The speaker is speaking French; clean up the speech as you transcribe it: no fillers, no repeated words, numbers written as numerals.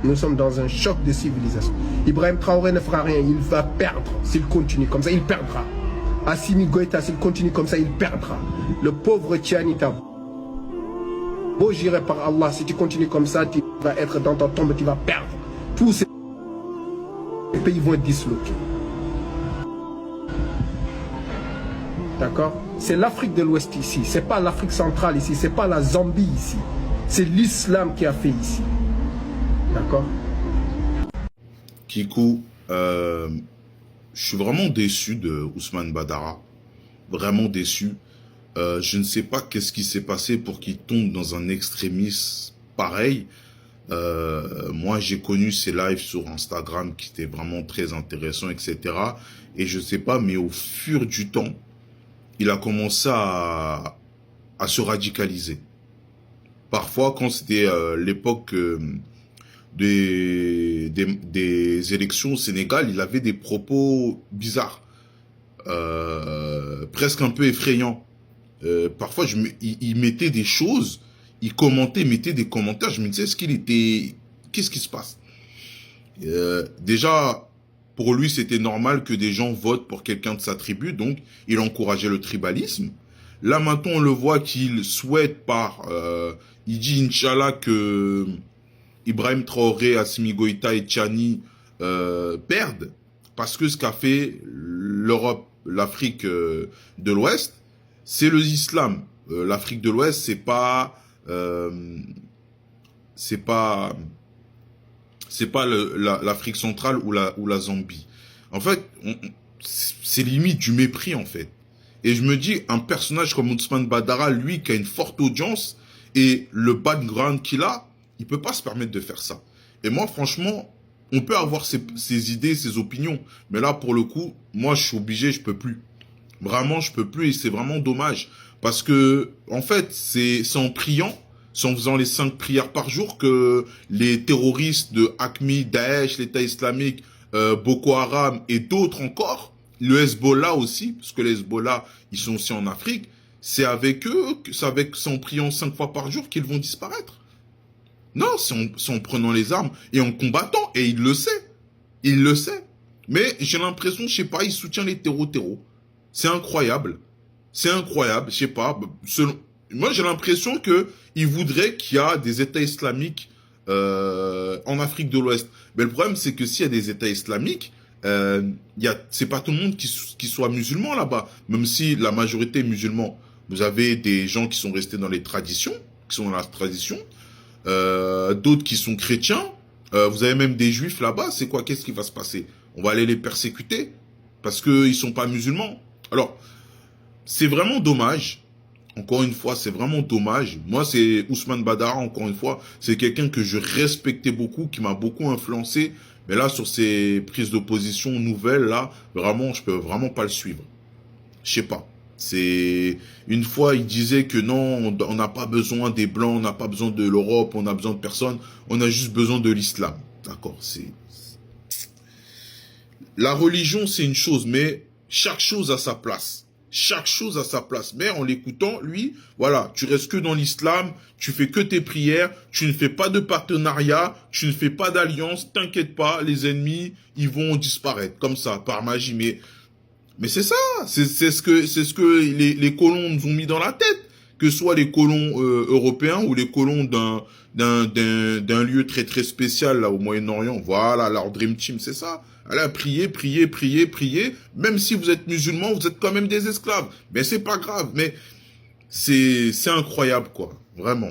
Nous sommes dans un choc de civilisation. Ibrahim Traoré ne fera rien, il va perdre s'il continue comme ça, il perdra. Assimi Goïta, s'il continue comme ça, il perdra. Le pauvre Tianita, beau j'irai par Allah, si tu continues comme ça, tu vas être dans ta tombe, tu vas perdre. Tous ces pays vont être disloqués. D'accord? C'est l'Afrique de l'Ouest ici, c'est pas l'Afrique centrale ici, c'est pas la Zambie ici. C'est l'islam qui a fait ici. D'accord? Kikou, je suis vraiment déçu de Ousmane Badara. Vraiment déçu. Je ne sais pas qu'est-ce qui s'est passé pour qu'il tombe dans un extrémisme pareil. Moi, j'ai connu ses lives sur Instagram qui étaient vraiment très intéressants, etc. Et je sais pas, mais au fur du temps, il a commencé à se radicaliser. Parfois, quand c'était l'époque des élections au Sénégal, il avait des propos bizarres, presque un peu effrayants. Parfois, il mettait des choses, il commentait, mettait des commentaires, je me disais, qu'est-ce qui se passe? Déjà, pour lui, c'était normal que des gens votent pour quelqu'un de sa tribu, donc il encourageait le tribalisme. Là, maintenant, on le voit qu'il souhaite il dit, Inch'Allah, que Ibrahim Traoré, Assimi Goïta et Tchani perdent, parce que ce qu'a fait l'Europe, l'Afrique de l'Ouest, c'est l'islam. L'Afrique de l'Ouest, c'est pas l'Afrique centrale ou la Zambie. En fait, c'est limite du mépris, en fait. Et je me dis, un personnage comme Ousmane Badara, lui, qui a une forte audience, et le background qu'il a, il peut pas se permettre de faire ça. Et moi, franchement, on peut avoir ses idées, ses opinions. Mais là, pour le coup, moi, je suis obligé, je peux plus. Vraiment, je peux plus, et c'est vraiment dommage. Parce que, en fait, c'est en priant, c'est en faisant les 5 prières par jour que les terroristes de Aqmi, Daesh, l'État islamique, Boko Haram et d'autres encore, le Hezbollah aussi, parce que les Hezbollah, ils sont aussi en Afrique, c'est avec eux, c'est en priant 5 fois par jour qu'ils vont disparaître. Non, c'est en prenant les armes et en combattant, et il le sait. Il le sait. Mais j'ai l'impression, je sais pas, il soutient les terreaux. C'est incroyable. C'est incroyable, je sais pas. Moi, j'ai l'impression que il voudrait qu'il y a des États islamiques en Afrique de l'Ouest. Mais le problème, c'est que s'il y a des États islamiques, c'est pas tout le monde qui soit musulman là-bas. Même si la majorité est musulman. Vous avez des gens qui sont restés dans les traditions, qui sont dans la tradition, d'autres qui sont chrétiens. Vous avez même des juifs là-bas. C'est quoi? Qu'est-ce qui va se passer? On va aller les persécuter parce qu'ils sont pas musulmans. Alors, c'est vraiment dommage. Encore une fois, c'est vraiment dommage. Moi, c'est Ousmane Badara, encore une fois. C'est quelqu'un que je respectais beaucoup, qui m'a beaucoup influencé. Mais là, sur ces prises de position nouvelles, là, vraiment, je peux vraiment pas le suivre. Je sais pas. Une fois, il disait que non, on n'a pas besoin des Blancs, on n'a pas besoin de l'Europe, on a besoin de personne. On a juste besoin de l'islam. D'accord, la religion, c'est une chose, mais chaque chose a sa place. Chaque chose a sa place. Mais en l'écoutant, lui, voilà, tu restes que dans l'islam, tu fais que tes prières, tu ne fais pas de partenariat, tu ne fais pas d'alliance, t'inquiète pas, les ennemis, ils vont disparaître, comme ça, par magie. Mais c'est ça, c'est ce que les colons nous ont mis dans la tête. Que ce soit les colons européens ou les colons d'un lieu très très spécial là au Moyen-Orient. Voilà, leur Dream Team, c'est ça. Allez, priez. Même si vous êtes musulman, vous êtes quand même des esclaves. Mais c'est pas grave. Mais c'est incroyable, quoi. Vraiment.